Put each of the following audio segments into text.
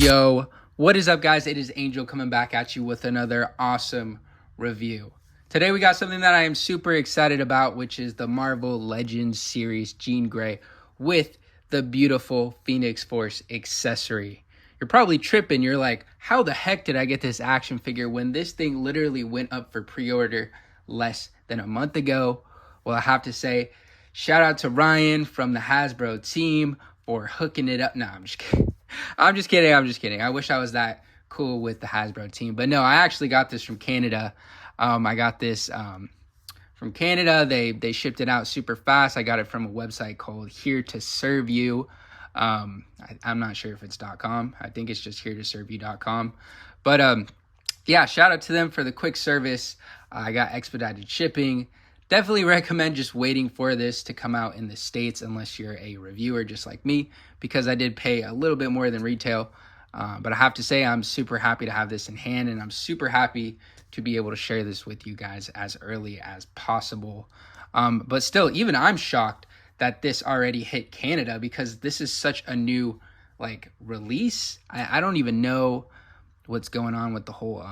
Yo, what is up, guys? It is Angel coming back at you with another awesome review. Today we got something that I am super excited about, which is the Marvel Legends series Jean Grey with the beautiful Phoenix Force accessory. You're probably tripping. You're like, how the heck did I get this action figure when this thing literally went up for pre-order less than a month ago? Well, I have to say, shout out to Ryan from the Hasbro team for hooking it up. Nah, I'm just kidding. I'm just kidding. I wish I was that cool with the Hasbro team. But no, I actually got this from Canada. I got this from Canada. They shipped it out super fast. I got it from a website called Here to Serve You. I'm not sure if it's .com. I think it's just heretoserveyou.com. But yeah, shout out to them for the quick service. I got expedited shipping. Definitely recommend just waiting for this to come out in the States unless you're a reviewer just like me, because I did pay a little bit more than retail. But I have to say I'm super happy to have this in hand, and I'm super happy to be able to share this with you guys as early as possible. But still, even I'm shocked that this already hit Canada, because this is such a new release. I don't even know what's going on with the whole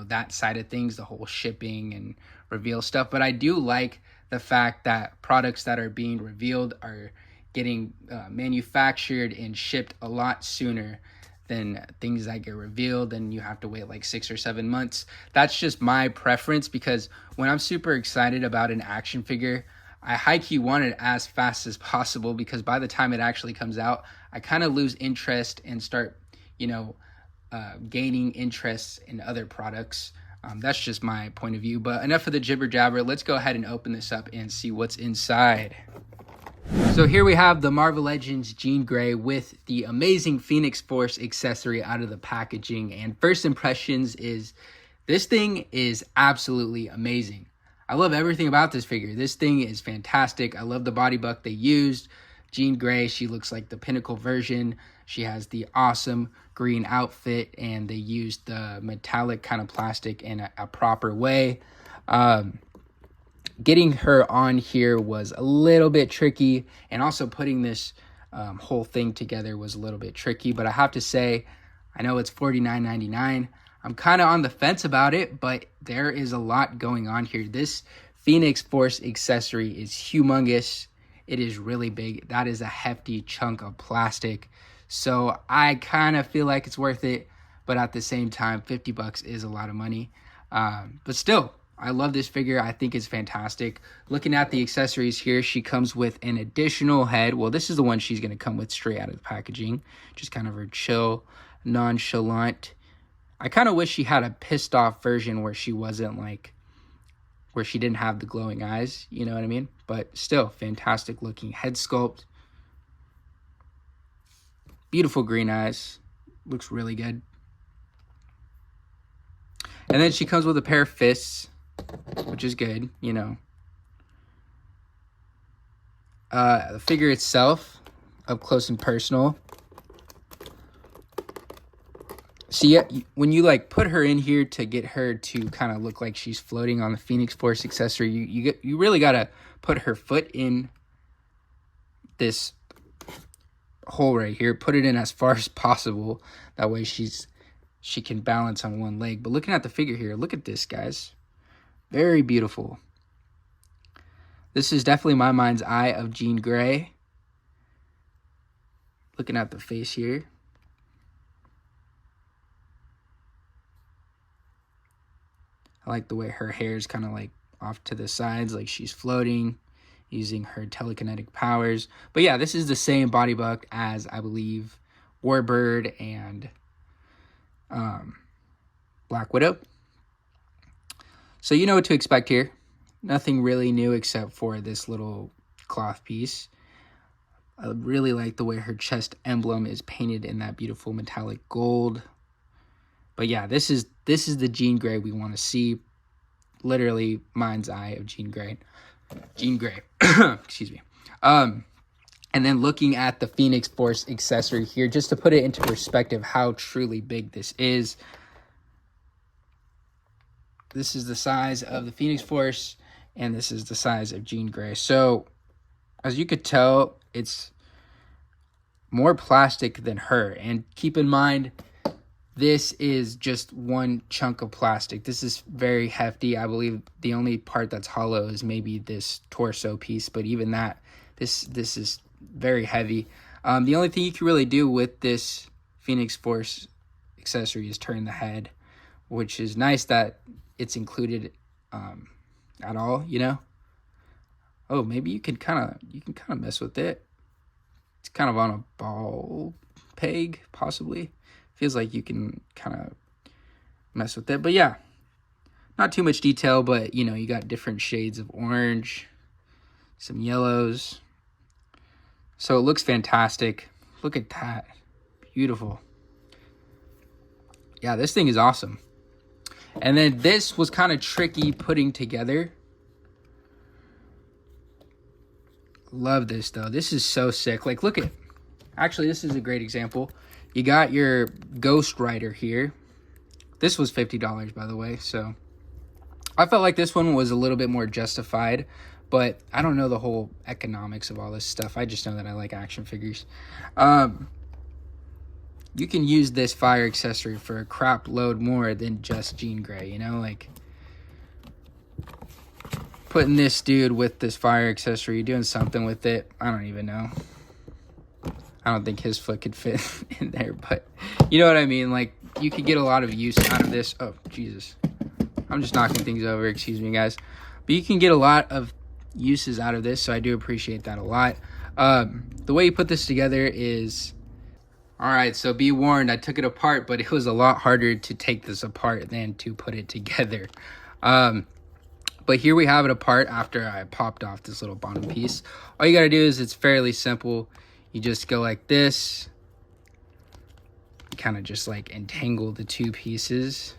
that side of things, the whole shipping and reveal stuff. But I do like the fact that products that are being revealed are getting manufactured and shipped a lot sooner than things that get revealed and you have to wait like 6 or 7 months. That's just my preference, because when I'm super excited about an action figure, I high-key want it as fast as possible, because by the time it actually comes out, I kind of lose interest and start gaining interest in other products. That's just my point of view. But enough of the jibber jabber. Let's go ahead and open this up and see what's inside. So here we have the Marvel Legends Jean Grey with the amazing Phoenix Force accessory out of the packaging. And first impressions is this thing is absolutely amazing. I love everything about this figure. This thing is fantastic. I love the body buck they used. Jean Grey, she looks like the pinnacle version. She has the awesome green outfit, and they used the metallic kind of plastic in a proper way. Getting her on here was a little bit tricky, and also putting this whole thing together was a little bit tricky. But I have to say, I know it's $49.99. I'm kind of on the fence about it, but there is a lot going on here. This Phoenix Force accessory is humongous. It is really big. That is a hefty chunk of plastic. So I kind of feel like it's worth it, but at the same time, $50 is a lot of money. But still, I love this figure. I think it's fantastic. Looking at the accessories here, she comes with an additional head. Well, this is the one she's going to come with straight out of the packaging. Just kind of her chill, nonchalant. I kind of wish she had a pissed off version where she wasn't where she didn't have the glowing eyes. You know what I mean? But still, fantastic looking head sculpt. Beautiful green eyes. Looks really good. And then she comes with a pair of fists, which is good, The figure itself, up close and personal. See, when you put her in here to get her to kind of look like she's floating on the Phoenix Force accessory, you really got to put her foot in this hole right here. Put it in as far as possible. That way she can balance on one leg. But looking at the figure here, look at this, guys. Very beautiful. This is definitely my mind's eye of Jean Grey. Looking at the face here. I like the way her hair is kind of off to the sides, like she's floating, using her telekinetic powers. But yeah, this is the same body buck as, I believe, Warbird and Black Widow. So you know what to expect here. Nothing really new except for this little cloth piece. I really like the way her chest emblem is painted in that beautiful metallic gold. But yeah, this is the Jean Grey we want to see. Literally mind's eye of Jean Grey. Excuse me. And then looking at the Phoenix Force accessory here, just to put it into perspective how truly big this is. This is the size of the Phoenix Force, and this is the size of Jean Grey. So, as you could tell, it's more plastic than her. And keep in mind, this is just one chunk of plastic. This is very hefty. I believe the only part that's hollow is maybe this torso piece, but even that, this is very heavy. The only thing you can really do with this Phoenix Force accessory is turn the head, which is nice that it's included at all, you know. Oh, maybe you can kind of mess with it. It's kind of on a ball peg, possibly. Feels like you can kind of mess with it. But yeah, not too much detail, but you know, you got different shades of orange, some yellows. So it looks fantastic. Look at that. Beautiful. Yeah, this thing is awesome. And then this was kind of tricky putting together. Love this though. This is so sick. Like, look at, actually, this is a great example. You got your Ghost Rider here. This was $50, by the way. So I felt like this one was a little bit more justified, but I don't know the whole economics of all this stuff. I just know that I like action figures. You can use this fire accessory for a crap load more than just Jean Grey, you know, like putting this dude with this fire accessory, doing something with it. I don't even know. I don't think his foot could fit in there, but you know what I mean? Like, you could get a lot of use out of this. Oh, Jesus. I'm just knocking things over. Excuse me, guys. But you can get a lot of uses out of this, so I do appreciate that a lot. The way you put this together is... All right, so be warned, I took it apart, but it was a lot harder to take this apart than to put it together. But here we have it apart after I popped off this little bottom piece. All you got to do is, it's fairly simple. You just go like this. Kind of just like entangle the two pieces.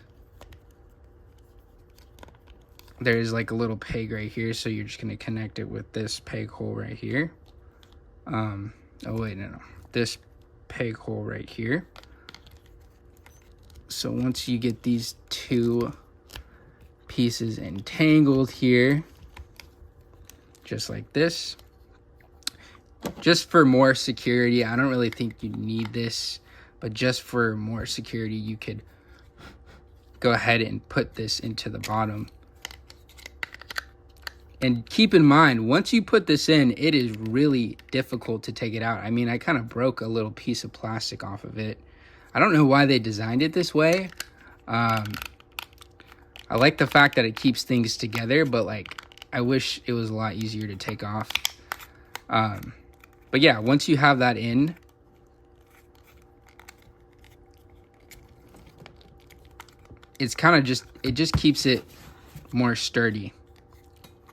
There's like a little peg right here, so you're just going to connect it with this peg hole right here. Oh, wait, no. This peg hole right here. So once you get these two pieces entangled here, just like this, just for more security, I don't really think you need this, but just for more security, you could go ahead and put this into the bottom. And keep in mind, once you put this in, it is really difficult to take it out. I mean, I kind of broke a little piece of plastic off of it. I don't know why they designed it this way. I like the fact that it keeps things together, but like, I wish it was a lot easier to take off. But yeah, once you have that in, it's kind of just, it just keeps it more sturdy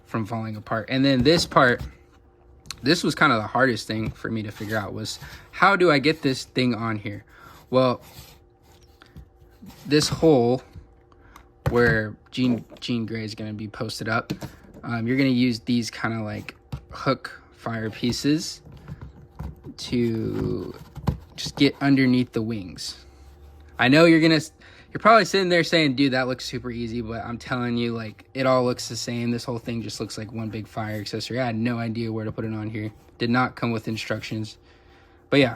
from falling apart. And then this part, this was kind of the hardest thing for me to figure out, was how do I get this thing on here? Well, this hole where Jean Grey is going to be posted up, you're going to use these kind of like hook fire pieces to just get underneath the wings. I know you're probably sitting there saying, dude, that looks super easy, but I'm telling you, like, it all looks the same. This whole thing just looks like one big fire accessory. I had no idea where to put it on here. Did not come with instructions. But yeah.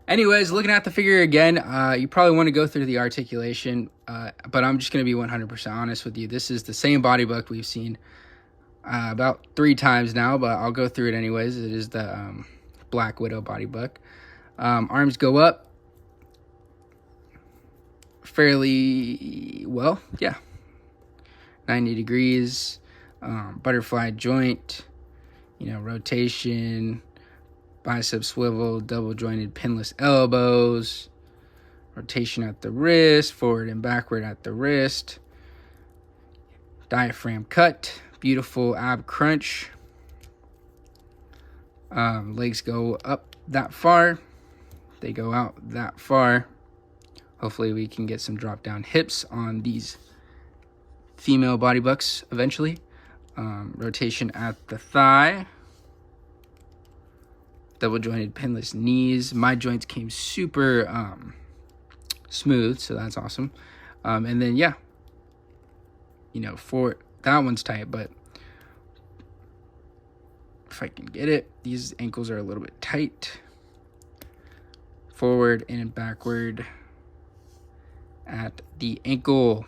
Anyways, looking at the figure again, you probably want to go through the articulation, but I'm just going to be 100% honest with you. This is the same body buck we've seen about 3 times now, but I'll go through it anyways. It is the Black Widow body buck. Arms go up fairly well, yeah, 90 degrees, butterfly joint, you know, rotation, bicep swivel, double jointed pinless elbows, rotation at the wrist, forward and backward at the wrist, diaphragm cut, beautiful ab crunch, legs go up that far, they go out that far. Hopefully we can get some drop down hips on these female body bucks eventually. Rotation at the thigh. Double jointed pinless knees. My joints came super smooth, so that's awesome. And then, yeah, you know, for that one's tight, but if I can get it, these ankles are a little bit tight. forward and backward at the ankle.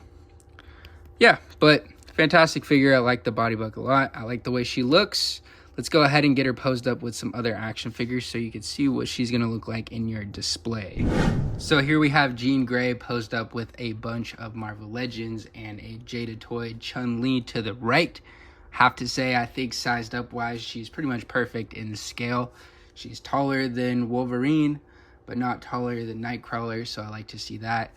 Yeah, but fantastic figure. I like the body buck a lot. I like the way she looks. Let's go ahead and get her posed up with some other action figures so you can see what she's going to look like in your display. So here we have Jean Grey posed up with a bunch of Marvel Legends and a Jada Toy Chun-Li to the right. Have to say, I think sized up wise, she's pretty much perfect in scale. She's taller than Wolverine, but not taller than Nightcrawler, so I like to see that.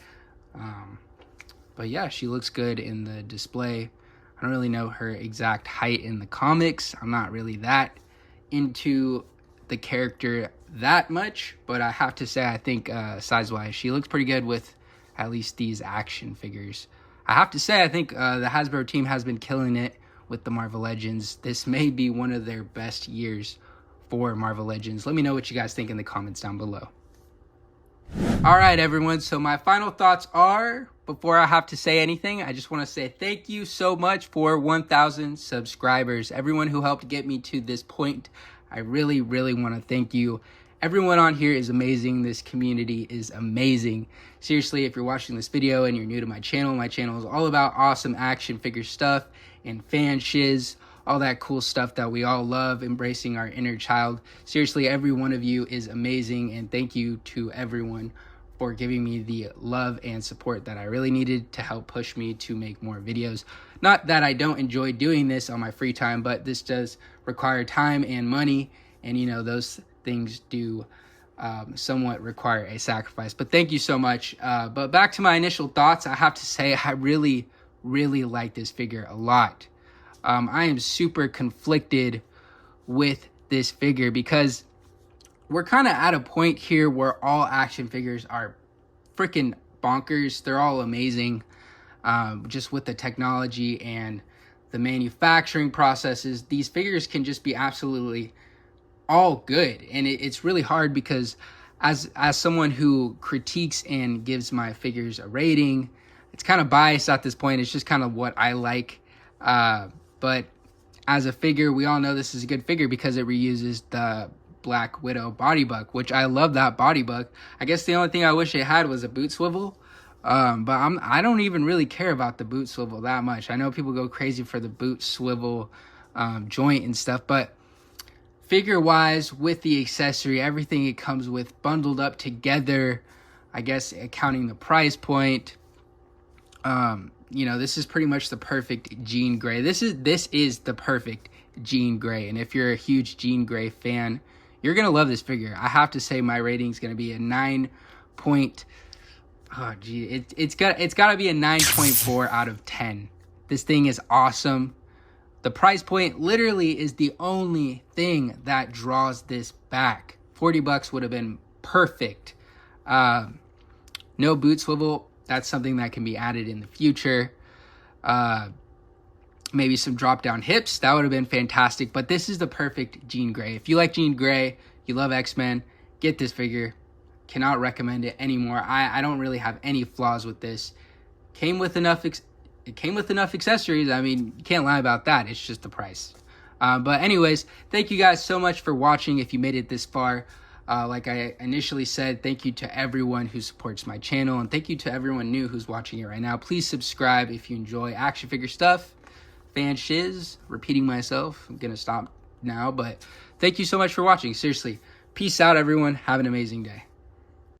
But yeah, she looks good in the display. I don't really know her exact height in the comics. I'm not really that into the character that much, but I have to say, I think size-wise, she looks pretty good with at least these action figures. I have to say, I think the Hasbro team has been killing it with the Marvel Legends. This may be one of their best years for Marvel Legends. Let me know what you guys think in the comments down below. All right, everyone. So my final thoughts are, before I have to say anything, I just want to say thank you so much for 1,000 subscribers. Everyone who helped get me to this point, I really, really want to thank you. Everyone on here is amazing. This community is amazing. Seriously, if you're watching this video and you're new to my channel is all about awesome action figure stuff and fan shiz, all that cool stuff that we all love, embracing our inner child. Seriously, every one of you is amazing, and thank you to everyone for giving me the love and support that I really needed to help push me to make more videos. Not that I don't enjoy doing this on my free time, but this does require time and money, and you know, those things do somewhat require a sacrifice. But thank you so much. But back to my initial thoughts, I have to say I really, really like this figure a lot. I am super conflicted with this figure because we're kind of at a point here where all action figures are freaking bonkers. They're all amazing, just with the technology and the manufacturing processes. These figures can just be absolutely all good, and it's really hard because as someone who critiques and gives my figures a rating, it's kind of biased at this point. It's just kind of what I like. But as a figure, we all know this is a good figure because it reuses the Black Widow body buck, which I love that body buck. I guess the only thing I wish it had was a boot swivel. But I don't even really care about the boot swivel that much. I know people go crazy for the boot swivel joint and stuff, but figure-wise, with the accessory, everything it comes with bundled up together, I guess accounting the price point, you know, this is pretty much the perfect Jean Grey. This is the perfect Jean Grey. And if you're a huge Jean Grey fan, you're going to love this figure. I have to say my rating is going to be a 9 point. Oh, gee. It's got to be a 9.4 out of 10. This thing is awesome. The price point literally is the only thing that draws this back. $40 would have been perfect. No boot swivel. That's something that can be added in the future. Maybe some drop down hips. That would have been fantastic. But this is the perfect Jean Grey. If you like Jean Grey, you love X-Men, get this figure. Cannot recommend it anymore. I don't really have any flaws with this. It came with enough accessories. I mean, you can't lie about that. It's just the price. But anyways, thank you guys so much for watching if you made it this far. Like I initially said, thank you to everyone who supports my channel, and thank you to everyone new who's watching it right now. Please subscribe if you enjoy action figure stuff, fan shiz, repeating myself. I'm gonna stop now, but thank you so much for watching. Seriously, peace out, everyone. Have an amazing day.